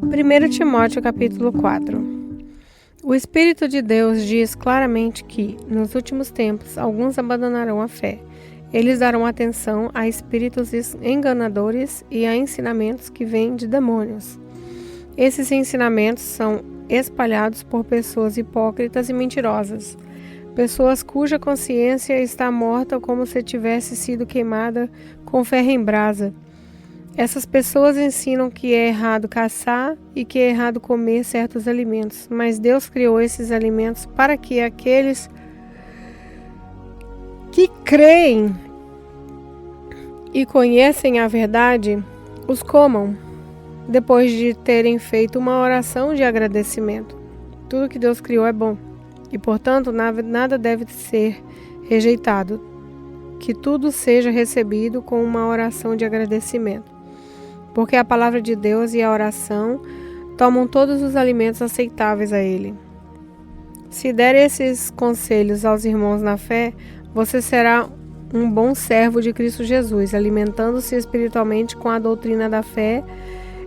1 Timóteo capítulo 4. O Espírito de Deus diz claramente que, nos últimos tempos, alguns abandonarão a fé. Eles darão atenção a espíritos enganadores e a ensinamentos que vêm de demônios. Esses ensinamentos são espalhados por pessoas hipócritas e mentirosas, pessoas cuja consciência está morta como se tivesse sido queimada com ferro em brasa. Essas pessoas ensinam que é errado caçar e que é errado comer certos alimentos, mas Deus criou esses alimentos para que aqueles que creem e conhecem a verdade os comam, depois de terem feito uma oração de agradecimento. Tudo que Deus criou é bom e, portanto, nada deve ser rejeitado, que tudo seja recebido com uma oração de agradecimento. Porque a palavra de Deus e a oração tomam todos os alimentos aceitáveis a Ele. Se der esses conselhos aos irmãos na fé, você será um bom servo de Cristo Jesus, alimentando-se espiritualmente com a doutrina da fé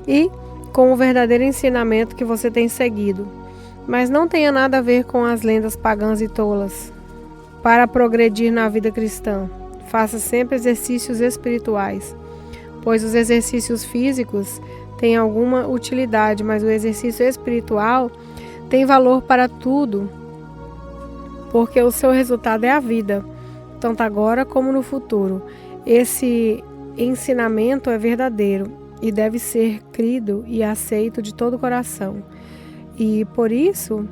e com o verdadeiro ensinamento que você tem seguido. Mas não tenha nada a ver com as lendas pagãs e tolas. Para progredir na vida cristã, faça sempre exercícios espirituais, pois os exercícios físicos têm alguma utilidade, mas o exercício espiritual tem valor para tudo, porque o seu resultado é a vida, tanto agora como no futuro. Esse ensinamento é verdadeiro e deve ser crido e aceito de todo o coração. E por isso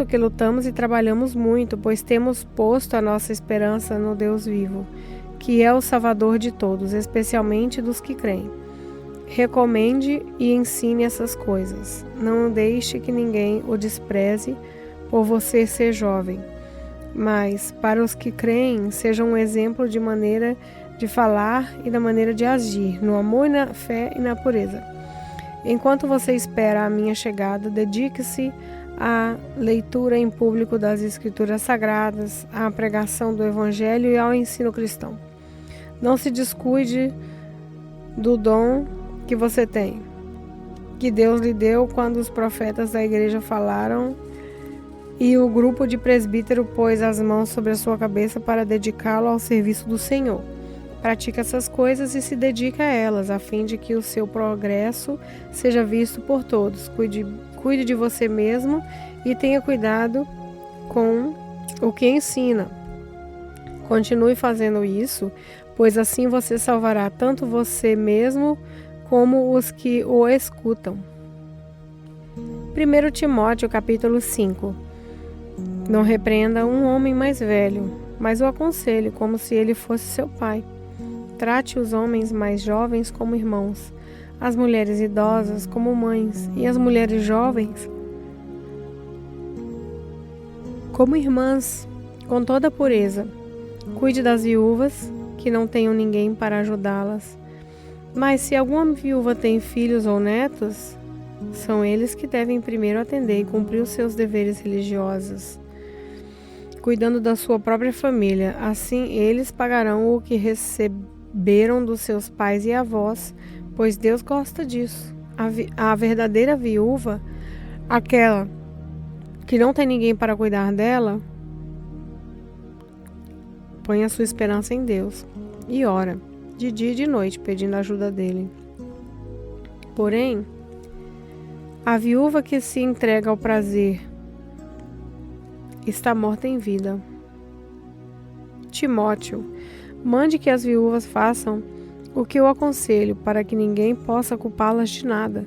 que lutamos e trabalhamos muito, pois temos posto a nossa esperança no Deus vivo, que é o Salvador de todos, especialmente dos que creem. Recomende e ensine essas coisas. Não deixe que ninguém o despreze por você ser jovem, mas para os que creem, seja um exemplo de maneira de falar e da maneira de agir, no amor e na fé e na pureza. Enquanto você espera a minha chegada, dedique-se à leitura em público das Escrituras Sagradas, à pregação do Evangelho e ao ensino cristão. Não se descuide do dom que você tem, que Deus lhe deu quando os profetas da igreja falaram e o grupo de presbítero pôs as mãos sobre a sua cabeça para dedicá-lo ao serviço do Senhor. Pratique essas coisas e se dedique a elas, a fim de que o seu progresso seja visto por todos. Cuide de você mesmo e tenha cuidado com o que ensina. Continue fazendo isso, pois assim você salvará tanto você mesmo como os que o escutam. 1 Timóteo capítulo 5. Não repreenda um homem mais velho, mas o aconselhe como se ele fosse seu pai. Trate os homens mais jovens como irmãos, as mulheres idosas como mães e as mulheres jovens como irmãs, com toda a pureza. Cuide das viúvas, que não tenham ninguém para ajudá-las. Mas se alguma viúva tem filhos ou netos, são eles que devem primeiro atender e cumprir os seus deveres religiosos, cuidando da sua própria família. Assim, eles pagarão o que receberam dos seus pais e avós, pois Deus gosta disso. A verdadeira viúva, aquela que não tem ninguém para cuidar dela, põe a sua esperança em Deus e ora, de dia e de noite, pedindo a ajuda dele. Porém, a viúva que se entrega ao prazer está morta em vida. Timóteo, mande que as viúvas façam o que eu aconselho, para que ninguém possa culpá-las de nada.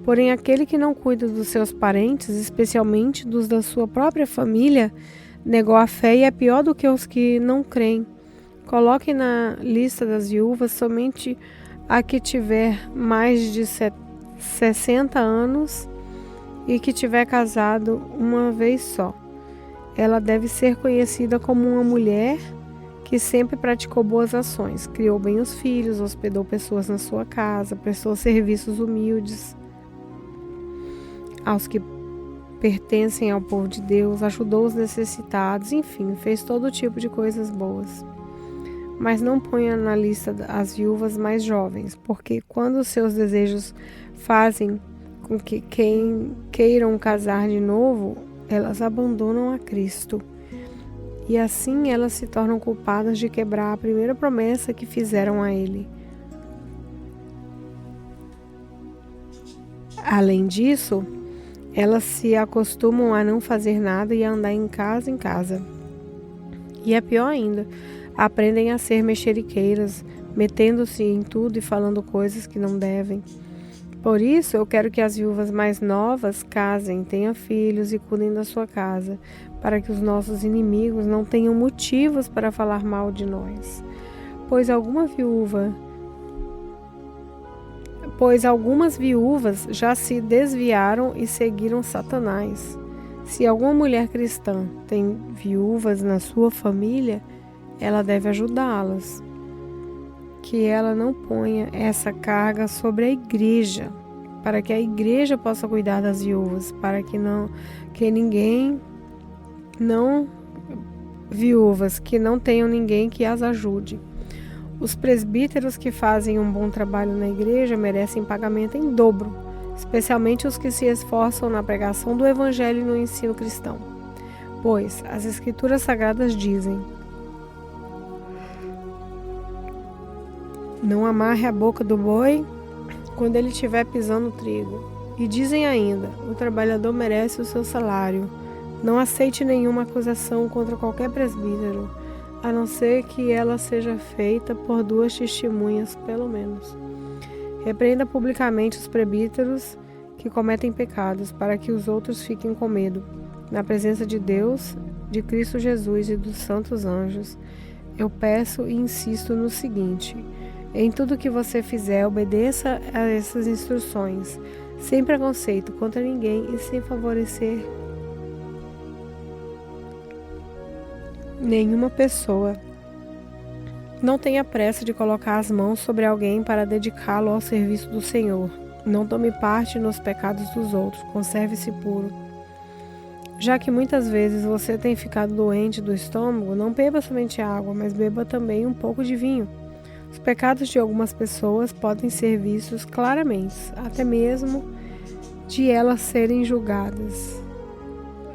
Porém, aquele que não cuida dos seus parentes, especialmente dos da sua própria família, negou a fé e é pior do que os que não creem. Coloque na lista das viúvas somente a que tiver mais de 60 anos e que tiver casado uma vez só. Ela deve ser conhecida como uma mulher que sempre praticou boas ações, criou bem os filhos, hospedou pessoas na sua casa, prestou serviços humildes aos que pertencem ao povo de Deus, ajudou os necessitados, enfim, fez todo tipo de coisas boas. Mas não ponha na lista as viúvas mais jovens, porque quando os seus desejos fazem com que quem queiram casar de novo, elas abandonam a Cristo. E assim elas se tornam culpadas de quebrar a primeira promessa que fizeram a Ele. Além disso, elas se acostumam a não fazer nada e a andar em casa. E é pior ainda, aprendem a ser mexeriqueiras, metendo-se em tudo e falando coisas que não devem. Por isso, eu quero que as viúvas mais novas casem, tenham filhos e cuidem da sua casa, para que os nossos inimigos não tenham motivos para falar mal de nós. Pois algumas viúvas já se desviaram e seguiram Satanás. Se alguma mulher cristã tem viúvas na sua família, ela deve ajudá-las. Que ela não ponha essa carga sobre a igreja, para que a igreja possa cuidar das viúvas, para que viúvas que não tenham ninguém que as ajude. Os presbíteros que fazem um bom trabalho na igreja merecem pagamento em dobro, especialmente os que se esforçam na pregação do evangelho e no ensino cristão. Pois as escrituras sagradas dizem: não amarre a boca do boi quando ele estiver pisando trigo. E dizem ainda: o trabalhador merece o seu salário. Não aceite nenhuma acusação contra qualquer presbítero, a não ser que ela seja feita por 2 testemunhas, pelo menos. Repreenda publicamente os presbíteros que cometem pecados, para que os outros fiquem com medo. Na presença de Deus, de Cristo Jesus e dos santos anjos, eu peço e insisto no seguinte: em tudo que você fizer, obedeça a essas instruções, sem preconceito contra ninguém e sem favorecer nenhuma pessoa. Não tenha pressa de colocar as mãos sobre alguém para dedicá-lo ao serviço do Senhor. Não tome parte nos pecados dos outros, conserve-se puro. Já que muitas vezes você tem ficado doente do estômago, não beba somente água, mas beba também um pouco de vinho. Os pecados de algumas pessoas podem ser vistos claramente, até mesmo de elas serem julgadas.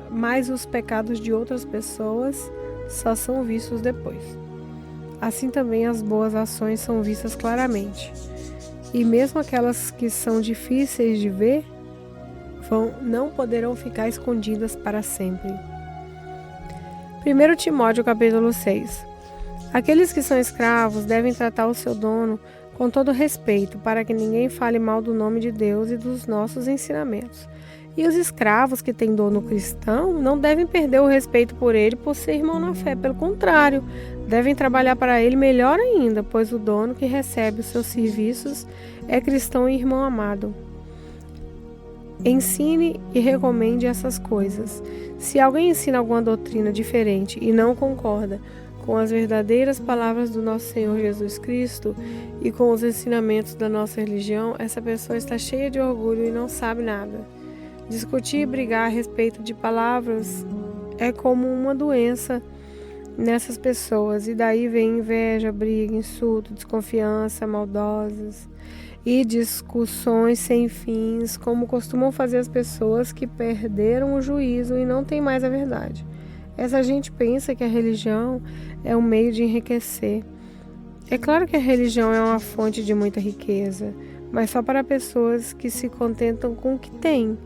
Mas os pecados de outras pessoas só são vistos depois. Assim também as boas ações são vistas claramente. E mesmo aquelas que são difíceis de ver, não poderão ficar escondidas para sempre. 1 Timóteo capítulo 6. Aqueles que são escravos devem tratar o seu dono com todo respeito, para que ninguém fale mal do nome de Deus e dos nossos ensinamentos. E os escravos que têm dono cristão não devem perder o respeito por ele por ser irmão na fé. Pelo contrário, devem trabalhar para ele melhor ainda, pois o dono que recebe os seus serviços é cristão e irmão amado. Ensine e recomende essas coisas. Se alguém ensina alguma doutrina diferente e não concorda com as verdadeiras palavras do nosso Senhor Jesus Cristo e com os ensinamentos da nossa religião, essa pessoa está cheia de orgulho e não sabe nada. Discutir e brigar a respeito de palavras é como uma doença nessas pessoas, e daí vem inveja, briga, insulto, desconfiança, maldosas e discussões sem fins, como costumam fazer as pessoas que perderam o juízo e não têm mais a verdade. Essa gente pensa que a religião é um meio de enriquecer. É claro que a religião é uma fonte de muita riqueza, mas só para pessoas que se contentam com o que têm.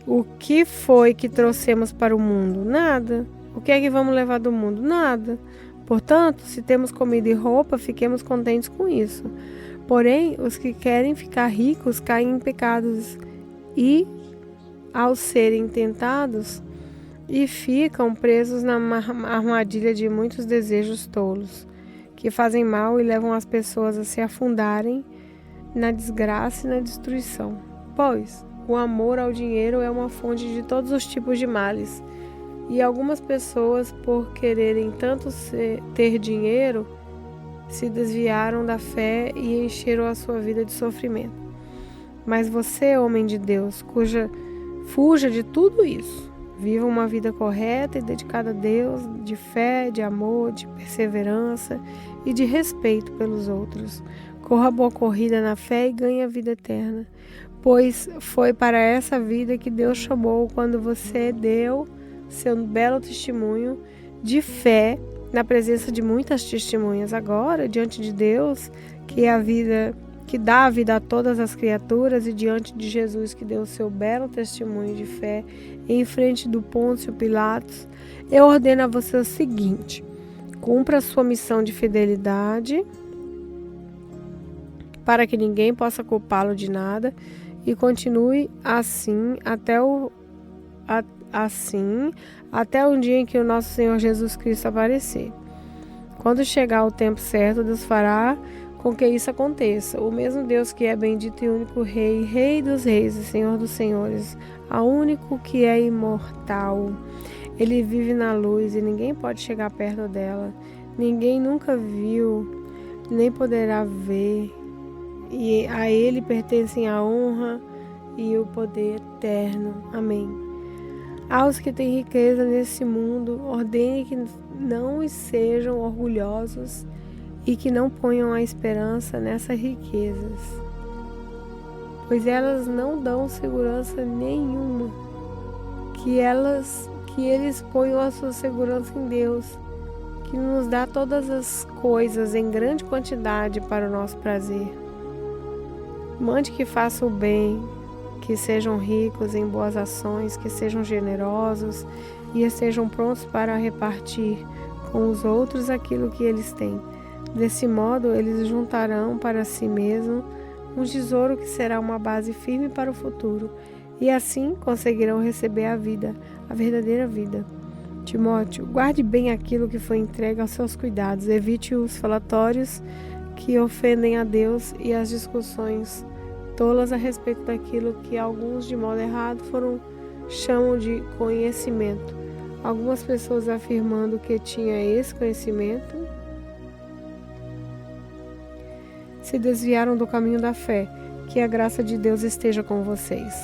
O que foi que trouxemos para o mundo? Nada. O que é que vamos levar do mundo? Nada. Portanto, se temos comida e roupa, fiquemos contentes com isso. Porém, os que querem ficar ricos caem em pecados e, ao serem tentados, ficam presos na armadilha de muitos desejos tolos, que fazem mal e levam as pessoas a se afundarem na desgraça e na destruição. Pois o amor ao dinheiro é uma fonte de todos os tipos de males, e algumas pessoas, por quererem tanto ter dinheiro, se desviaram da fé e encheram a sua vida de sofrimento. Mas você, homem de Deus, fuja de tudo isso. Viva uma vida correta e dedicada a Deus, de fé, de amor, de perseverança e de respeito pelos outros. Corra a boa corrida na fé e ganhe a vida eterna, pois foi para essa vida que Deus chamou quando você deu seu belo testemunho de fé na presença de muitas testemunhas. Agora, diante de Deus, que é a vida, que dá a vida a todas as criaturas, e diante de Jesus, que deu o seu belo testemunho de fé em frente do Pôncio Pilatos, eu ordeno a você o seguinte: cumpra a sua missão de fidelidade, para que ninguém possa culpá-lo de nada, e continue assim até o dia em que o nosso Senhor Jesus Cristo aparecer. Quando chegar o tempo certo, Deus fará com que isso aconteça. O mesmo Deus que é bendito e único Rei, Rei dos Reis e Senhor dos Senhores, a único que é imortal. Ele vive na luz e ninguém pode chegar perto dela. Ninguém nunca viu, nem poderá ver. E a Ele pertencem a honra e o poder eterno. Amém. Aos que têm riqueza nesse mundo, ordene que não sejam orgulhosos e que não ponham a esperança nessas riquezas, pois elas não dão segurança nenhuma. Que eles ponham a sua segurança em Deus, que nos dá todas as coisas em grande quantidade para o nosso prazer. Mande que façam o bem, que sejam ricos em boas ações, que sejam generosos e estejam prontos para repartir com os outros aquilo que eles têm. Desse modo, eles juntarão para si mesmos um tesouro que será uma base firme para o futuro, e assim conseguirão receber a vida, a verdadeira vida. Timóteo, guarde bem aquilo que foi entregue aos seus cuidados, evite os falatórios que ofendem a Deus e as discussões tolas a respeito daquilo que alguns de modo errado chamam de conhecimento. Algumas pessoas afirmando que tinha esse conhecimento se desviaram do caminho da fé. Que a graça de Deus esteja com vocês.